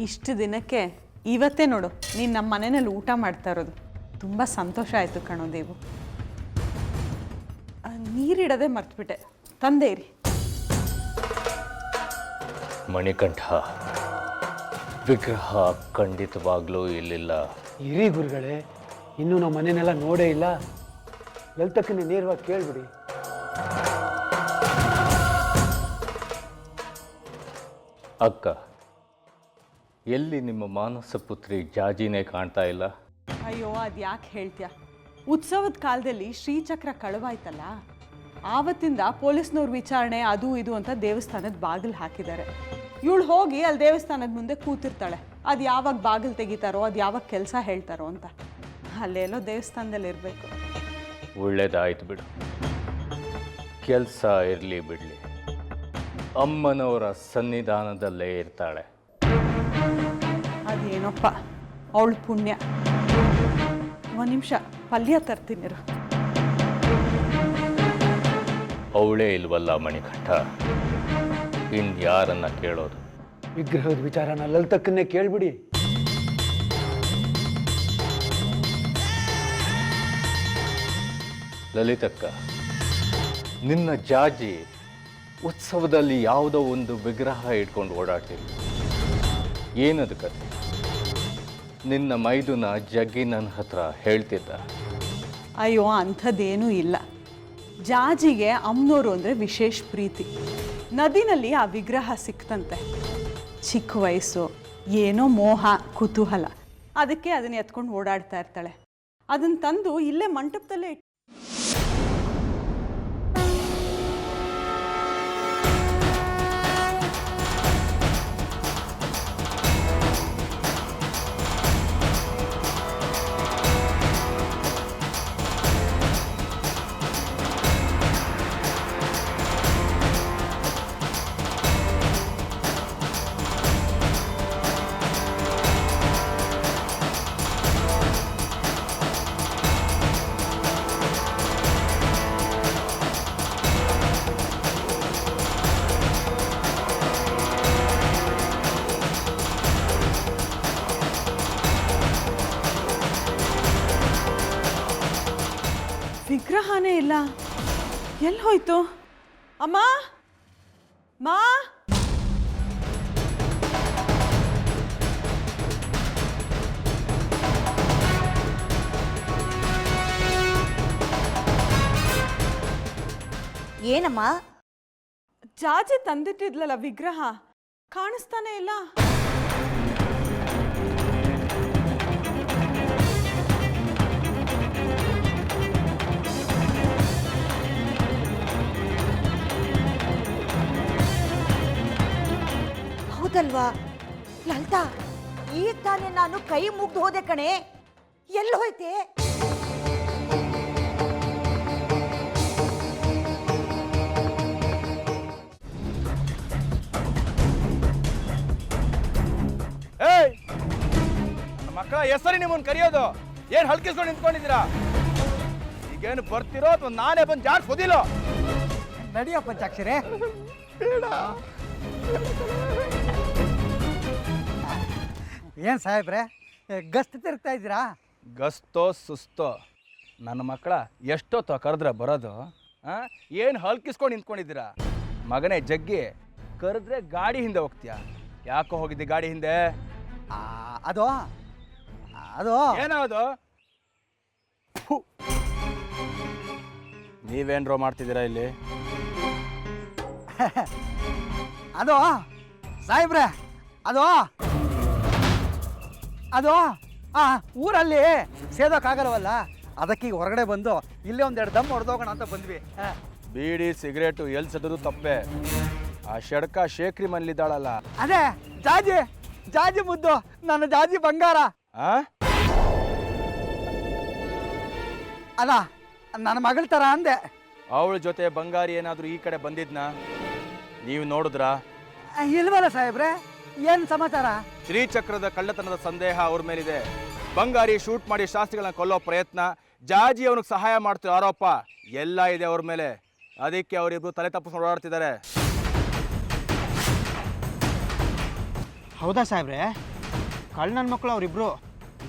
ಇಷ್ಟು ದಿನಕ್ಕೆ ಇವತ್ತೇ ನೋಡು ನೀನು ನಮ್ಮ ಮನೆಯಲ್ಲಿ ಊಟ ಮಾಡ್ತಾ ಇರೋದು. ತುಂಬ ಸಂತೋಷ ಆಯಿತು ಕಣೋ ದೇವು. ನೀರಿಡದೆ ಮರ್ತ್ಬಿಟ್ಟೆ, ತಂದೆ ಇರಿ. ಮಣಿಕಂಠ ವಿಗ್ರಹ ಖಂಡಿತವಾಗ್ಲೂ ಇಲ್ಲಿಲ್ಲ. ಇರಿ ಗುರುಗಳೇ, ಇನ್ನೂ ನಾವು ಮನೆಯನ್ನೆಲ್ಲ ನೋಡೇ ಇಲ್ಲ. ಲಲಿತಕ್ಕನೇ ನೇರವಾಗಿ ಕೇಳ್ಬಿಡಿ. ಅಕ್ಕ, ಎಲ್ಲಿ ನಿಮ್ಮ ಮಾನಸ ಪುತ್ರಿ ಜಾಜಿನೇ ಕಾಣ್ತಾ ಇಲ್ಲ? ಅಯ್ಯೋ, ಅದು ಯಾಕೆ ಹೇಳ್ತೀಯ? ಉತ್ಸವದ ಕಾಲದಲ್ಲಿ ಶ್ರೀಚಕ್ರ ಕಳುವಾಯ್ತಲ್ಲ, ಆವತ್ತಿಂದ ಪೊಲೀಸ್ನವ್ರ ವಿಚಾರಣೆ ಅದು ಇದು ಅಂತ ದೇವಸ್ಥಾನದ ಬಾಗಿಲು ಹಾಕಿದ್ದಾರೆ. ಇವಳು ಹೋಗಿ ಅಲ್ಲಿ ದೇವಸ್ಥಾನದ ಮುಂದೆ ಕೂತಿರ್ತಾಳೆ. ಅದು ಯಾವಾಗ ಬಾಗಿಲು ತೆಗಿತಾರೋ, ಅದು ಯಾವಾಗ ಕೆಲಸ ಹೇಳ್ತಾರೋ ಅಂತ. ಅಲ್ಲೇನೋ ದೇವಸ್ಥಾನದಲ್ಲಿ ಇರಬೇಕು. ಒಳ್ಳೇದಾಯ್ತು ಬಿಡು. ಕೆಲಸ ಇರಲಿ ಬಿಡಲಿ, ಅಮ್ಮನವರ ಸನ್ನಿಧಾನದಲ್ಲೇ ಇರ್ತಾಳೆ. ಅದೇನಪ್ಪ ಅವಳು ಪುಣ್ಯ. ಒಂದು ನಿಮಿಷ ಪಲ್ಯ ತರ್ತೀನಿರು. ಅವಳೇ ಇಲ್ವಲ್ಲ ಮಣಿಕಂಠ, ಇನ್ಯಾರನ್ನ ಕೇಳೋದು? ವಿಗ್ರಹದ ವಿಚಾರನ ಲಲಿತಕ್ಕನ್ನೇ ಕೇಳ್ಬಿಡಿ. ಲಲಿತಕ್ಕ, ನಿನ್ನ ಜಾಜಿ ಉತ್ಸವದಲ್ಲಿ ಯಾವುದೋ ಒಂದು ವಿಗ್ರಹ ಇಟ್ಕೊಂಡು ಓಡಾಡ್ತೀವಿ. ಏನದು ಕತೆ? ನಿನ್ನ ಮೈದುನ ಜಗ್ಗಿ ನನ್ನ ಹತ್ರ ಹೇಳ್ತಿದ್ದ. ಅಯ್ಯೋ, ಅಂಥದ್ದೇನೂ ಇಲ್ಲ. ಜಾಜಿಗೆ ಅಮ್ಮನೋರು ಅಂದರೆ ವಿಶೇಷ ಪ್ರೀತಿ. ನದಿನಲ್ಲಿ ಆ ವಿಗ್ರಹ ಸಿಕ್ತಂತೆ. ಚಿಕ್ಕ ವಯಸ್ಸು, ಏನೋ ಮೋಹ, ಕುತೂಹಲ, ಅದಕ್ಕೆ ಅದನ್ನ ಎತ್ಕೊಂಡು ಓಡಾಡ್ತಾ ಇರ್ತಾಳೆ. ಅದನ್ನು ತಂದು ಇಲ್ಲೇ ಮಂಟಪದಲ್ಲೇ ವಿಗ್ರಹನೇ ಇಲ್ಲ. ಎಲ್ಲಿ ಹೋಯ್ತು? ಅಮ್ಮ, ಮಾ, ಏನಮ್ಮ? ಜಾಜಿ ತಂದಿಟ್ಟಿದ್ಲಲ್ಲ ವಿಗ್ರಹ, ಕಾಣಿಸ್ತಾನೆ ಇಲ್ಲ. ಹೌದಲ್ವಾ ಲಲಿತಾ? ಈಗ ತಾನೇ ನಾನು ಕೈ ಮುಗ್ದು ಹೋದೆ ಕಣೆ. ಎಲ್ಲಿ ಹೋಯ್ತೆ? ಏಯ್, ನನ್ನ ಮಕ್ಕಳ ಹೆಸರಿ ನಿಮ್ಮನ್ನು ಕರೆಯೋದು? ಏನು ಹಲ್ಕಿಸ್ಕೊಂಡು ನಿಂತ್ಕೊಂಡಿದ್ದೀರಾ? ಈಗೇನು ಬರ್ತಿರೋ ಅಥವಾ ನಾನೇ ಬಂದು ಜಾಡ್ಸೋದಿಲ್ಲೋ? ನಡಿಯೋ ಪಂಚಾಕ್ಷರೇ. ಏನು ಸಾಹೇಬ್ರೆ, ಗಸ್ತು ತಿರುಗ್ತಾ ಇದ್ದೀರಾ? ಗಸ್ತೋ ಸುಸ್ತೋ, ನನ್ನ ಮಕ್ಕಳ ಎಷ್ಟೊತ್ತು ಕರೆದ್ರೆ ಬರೋದು? ಏನು ಹಲ್ಕಿಸ್ಕೊಂಡು ನಿಂತ್ಕೊಂಡಿದ್ದೀರಾ? ಮಗನೇ ಜಗ್ಗಿ, ಕರೆದ್ರೆ ಗಾಡಿ ಹಿಂದೆ ಹೋಗ್ತೀಯಾ? ಯಾಕೋ ಹೋಗಿದ್ದಿ ಗಾಡಿ ಹಿಂದೆ? ಅದು ಅದು ಏನದು? ನೀವೇನ್ರೋ ಮಾಡ್ತಿದ್ದೀರಾ ಇಲ್ಲಿ? ಅದು ಸಾಹೇಬ್ರೆ, ಅದು ಅದು ಊರಲ್ಲಿ ಸೇದೋಕ್ಕಾಗಲ್ವಲ್ಲ, ಅದಕ್ಕೆ ಈಗ ಹೊರಗಡೆ ಬಂದು ಇಲ್ಲೇ ಒಂದೆರಡು ದಮ್ ಹೊಡೆದೋಗೋಣ ಅಂತ ಬಂದ್ವಿ. ಬೀಡಿ ಸಿಗರೇಟು ಎಲ್ಲಿ ಸದದು ತಪ್ಪೆ. ಆ ಶಡ್ಕ ಶೇಖ್ರಿ ಮನೇಲಿದ್ದಾಳಲ್ಲ, ಅದೇ ಜಾಜಿ, ಜಾಜಿ ಮುದ್ದು, ನನ್ನ ಜಾಜಿ ಬಂಗಾರ. ಅಲ್ಲ, ನನ್ನ ಮಗಳ ಥರ ಅಂದೆ. ಅವಳ ಜೊತೆ ಬಂಗಾರಿ ಏನಾದರೂ ಈ ಕಡೆ ಬಂದಿದ್ನಾ? ನೀವು ನೋಡಿದ್ರಾ? ಇಲ್ವಲ್ಲ ಸಾಹೇಬ್ರೆ, ಏನು ಸಮಾಚಾರ? ಶ್ರೀಚಕ್ರದ ಕಳ್ಳತನದ ಸಂದೇಹ ಅವ್ರ ಮೇಲಿದೆ. ಬಂಗಾರಿ ಶೂಟ್ ಮಾಡಿ ಶಾಸ್ತ್ರಿಗಳನ್ನ ಕೊಲ್ಲೋ ಪ್ರಯತ್ನ, ಜಾಜಿ ಅವನಿಗೆ ಸಹಾಯ ಮಾಡ್ತಿರೋ ಆರೋಪ ಎಲ್ಲ ಇದೆ ಅವ್ರ ಮೇಲೆ. ಅದಕ್ಕೆ ಅವರಿಬ್ರು ತಲೆ ತಪ್ಪಿಸ್ಕೊಂಡು ಓಡಾಡ್ತಿದ್ದಾರೆ. ಹೌದಾ ಸಾಹೇಬ್ರೆ? ಕಳ್ಳ ನನ್ನ ಮಕ್ಕಳು ಅವರಿಬ್ರು.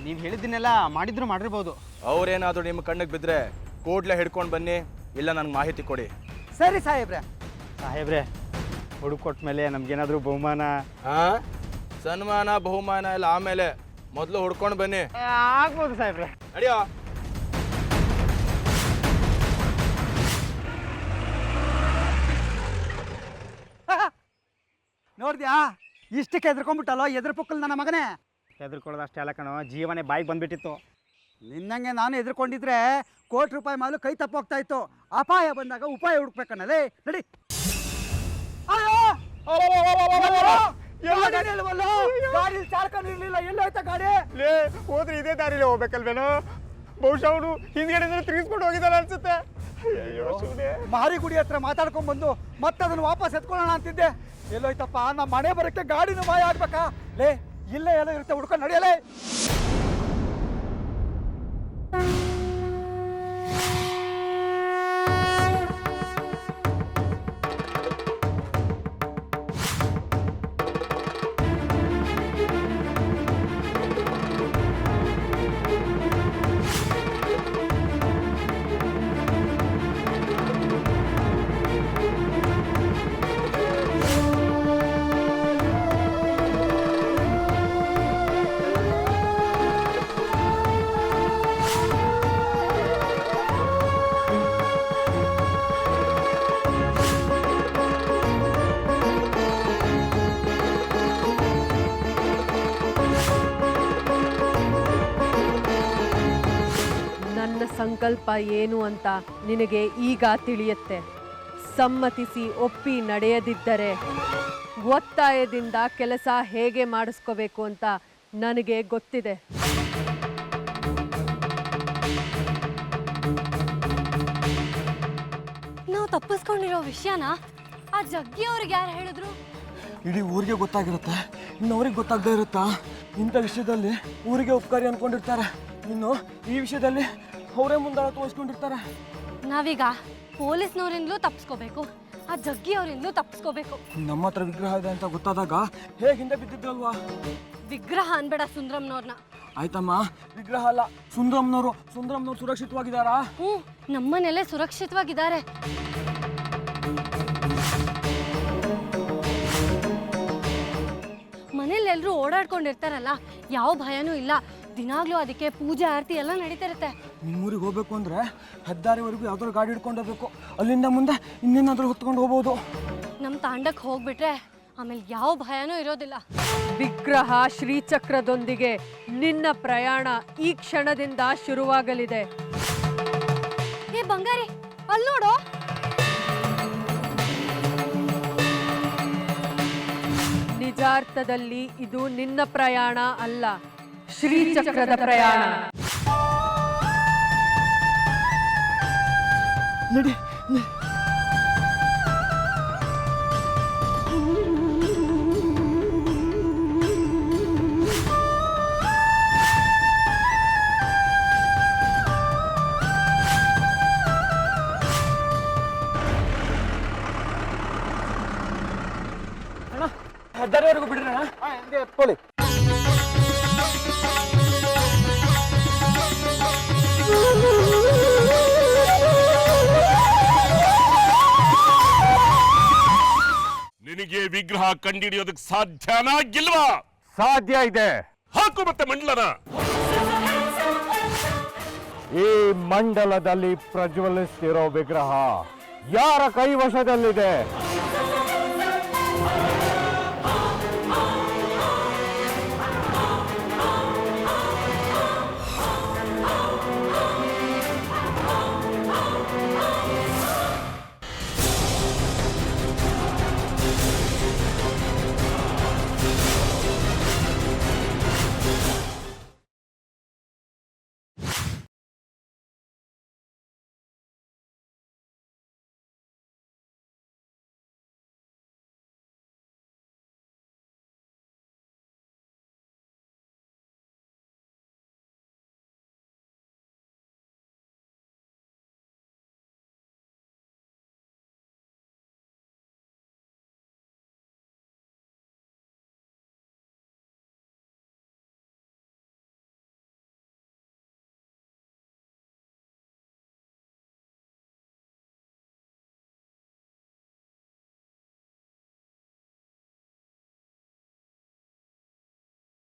ನೀವು ಹೇಳಿದ್ದನ್ನೆಲ್ಲ ಮಾಡಿರ್ಬೋದು. ಅವ್ರೇನಾದರೂ ನಿಮ್ಮ ಕಣ್ಣಿಗೆ ಬಿದ್ದರೆ ಕೂಡಲೇ ಹಿಡ್ಕೊಂಡು ಬನ್ನಿ, ಇಲ್ಲ ನನಗೆ ಮಾಹಿತಿ ಕೊಡಿ. ಸರಿ ಸಾಹೇಬ್ರೆ ಹುಡುಕ್ ಕೊಟ್ಟ ಮೇಲೆ ನಮ್ಗೇನಾದರೂ ಬಹುಮಾನ? ಸನ್ಮಾನ ಬಹುಮಾನ ಎಲ್ಲ ಆಮೇಲೆ, ಮೊದಲು ಹುಡ್ಕೊಂಡು ಬನ್ನಿ. ಆಗ್ಬೋದು ಸಾಹೇಬ್ರೆ. ನಡಿಯೋ. ನೋಡ್ದ್ಯಾ, ಇಷ್ಟಕ್ಕೆ ಹೆದರ್ಕೊಂಡ್ಬಿಟ್ಟಲ್ಲ ಎದ್ರ ಪುಕ್ಕಲ್ ನನ್ನ ಮಗನೇ. ಹೆದರ್ಕೊಳ್ಳೋದು ಅಷ್ಟೇ ಅಲ್ಲ ಕಣೋ, ಜೀವನೇ ಬಾಯಿಗೆ ಬಂದ್ಬಿಟ್ಟಿತ್ತು. ನಿನ್ನಂಗೆ ನಾನು ಹೆದರ್ಕೊಂಡಿದ್ರೆ ಕೋಟಿ ರೂಪಾಯಿ ಮಾಲು ಕೈ ತಪ್ಪೋಗ್ತಾ ಇತ್ತು. ಅಪಾಯ ಬಂದಾಗ ಉಪಾಯ ಹುಡುಕ್ಬೇಕನ್ನಲೇ. ನಡಿ. ಗಾಡಿ ಚಾಲಕನು ಇರ್ಲಿಲ್ಲ, ಎಲ್ಲೋಯ್ತಾ ಗಾಡಿ? ಹೋದ್ರೆ ಇದೇ ದಾರಿಲಿ ಹೋಗ್ಬೇಕಲ್ವೇನೋ? ಬಹುಶಃ ಅವನು ಹಿಂದ್ಗಡೆ ತಿರುಗಿಸ್ಕೊಂಡು ಹೋಗಿದ್ದಾನೆ ಅನ್ಸುತ್ತೆ. ಮಾರಿ ಗುಡಿ ಹತ್ರ ಮಾತಾಡ್ಕೊಂಡ್ ಬಂದು ಮತ್ತೆ ಅದನ್ನು ವಾಪಸ್ ಎತ್ಕೊಳ್ಳೋಣ ಅಂತಿದ್ದೆ. ಎಲ್ಲೋಯ್ತಪ್ಪ? ನಮ್ಮ ಮನೆ ಬರಕ್ಕೆ ಗಾಡಿನೂ ಮಾಯ ಆಗ್ಬೇಕಾ? ಲೇ, ಇಲ್ಲೇ ಎಲ್ಲ ಇರುತ್ತೆ, ಹುಡ್ಕೊಂಡು ನಡೆಯಲೇ. ಸಂಕಲ್ಪ ಏನು ಅಂತ ನಿನಗೆ ಈಗ ತಿಳಿಯುತ್ತೆ. ಸಮ್ಮತಿಸಿ ಒಪ್ಪಿ ನಡೆಯದಿದ್ದರೆ ಒತ್ತಾಯದಿಂದ ಕೆಲಸ ಹೇಗೆ ಮಾಡಿಸ್ಕೋಬೇಕು ಅಂತ ನನಗೆ ಗೊತ್ತಿದೆ. ನಾವು ತಪ್ಪಿಸ್ಕೊಂಡಿರೋ ವಿಷಯನ ಆ ಜಗ್ಗಿ ಅವ್ರಿಗೆ ಯಾರು ಹೇಳಿದ್ರು? ಇಡೀ ಊರಿಗೆ ಗೊತ್ತಾಗಿರುತ್ತೆ, ಇನ್ನು ಅವ್ರಿಗೆ ಗೊತ್ತಾಗದೇ ಇರುತ್ತಾ? ಇಂಥ ವಿಷಯದಲ್ಲಿ ಊರಿಗೆ ಉಪಕಾರಿ ಅನ್ಕೊಂಡಿರ್ತಾರೆ, ಇನ್ನು ಈ ವಿಷಯದಲ್ಲಿ ಅವರೇ ಮುಂದಾಳ ತೋರಿಸ್ಕೊಂಡಿರ್ತಾರೆ. ನಾವೀಗ ಪೊಲೀಸ್ನವರಿಂದಲೂ ತಪ್ಪಿಸ್ಕೋಬೇಕು, ಆ ಜಗ್ಗಿ ಅವರಿಂದಲೂ ತಪ್ಪಿಸ್ಕೋಬೇಕು. ನಮ್ಮ ಹತ್ರ ವಿಗ್ರಹ ಇದೆ ಅಂತ ಗೊತ್ತಾದಾಗ ಹೇಗೆ ಹಿಂದೆ ಬಿದ್ದಿದ್ರಲ್ವಾ? ವಿಗ್ರಹ ಅನ್ಬೇಡ ಸುಂದ್ರಮ್ನವ್ರನ್ನ. ಆಯ್ತಮ್ಮ, ವಿಗ್ರಹ ಅಲ್ಲ, ಸುಂದ್ರಮ್ನವರು ಸುರಕ್ಷಿತವಾಗಿದ್ದಾರಾ? ನಮ್ಮನೆಲ್ಲೇ ಸುರಕ್ಷಿತವಾಗಿದ್ದಾರೆ. ಮನೇಲೆಲ್ಲರೂ ಓಡಾಡ್ಕೊಂಡಿರ್ತಾರಲ್ಲ, ಯಾವ ಭಯನೂ ಇಲ್ಲ. ದಿನಾಗ್ಲೂ ಅದಕ್ಕೆ ಪೂಜೆ ಆರತಿ ಎಲ್ಲ ನಡೀತಿರುತ್ತೆ. ನಿಮ್ಮೂರಿಗೆ ಹೋಗ್ಬೇಕು ಅಂದ್ರೆ ಹೆದ್ದಾರಿವರೆಗೂ ಯಾವ್ದಾದ್ರು ಗಾಡಿ ಹಿಡ್ಕೊಂಡು ಹೋಗ್ಬೇಕು, ಅಲ್ಲಿಂದ ಮುಂದೆ ಇನ್ನೇನಾದ್ರೂ ಹೊತ್ಕೊಂಡು ಹೋಗ್ಬೋದು. ನಮ್ಮ ತಾಂಡಕ್ಕೆ ಹೋಗ್ಬಿಟ್ರೆ ಆಮೇಲೆ ಯಾವ ಭಯನೂ ಇರೋದಿಲ್ಲ. ವಿಗ್ರಹ ಶ್ರೀಚಕ್ರದೊಂದಿಗೆ ನಿನ್ನ ಪ್ರಯಾಣ ಈ ಕ್ಷಣದಿಂದ ಶುರುವಾಗಲಿದೆ. ಏ ಬಂಗಾರಿ, ಅಲ್ಲಿ ನೋಡು. ನಿಜಾರ್ಥದಲ್ಲಿ ಇದು ನಿನ್ನ ಪ್ರಯಾಣ ಅಲ್ಲ, ಶ್ರೀಚಕ್ರದ ಪ್ರಯಾಣ. ನಡಿ. ಹೆದ್ದಾರಿವರೆಗೂ ಬಿಡ್ರಣ. ಎತ್ಕೊಳ್ಳಿ. ನಿನಗೆ ವಿಗ್ರಹ ಕಂಡಿಡಿಯೋದಕ್ಕೆ ಸಾಧ್ಯನಾ ಗಿಲ್ವಾ? ಸಾಧ್ಯ ಇದೆ. ಹಾಕು ಮತ್ತೆ ಮಂಡಲನ. ಈ ಮಂಡಲದಲ್ಲಿ ಪ್ರಜ್ವಲಿಸ್ತಿರೋ ವಿಗ್ರಹ ಯಾರ ಕೈವಶದಲ್ಲಿದೆ?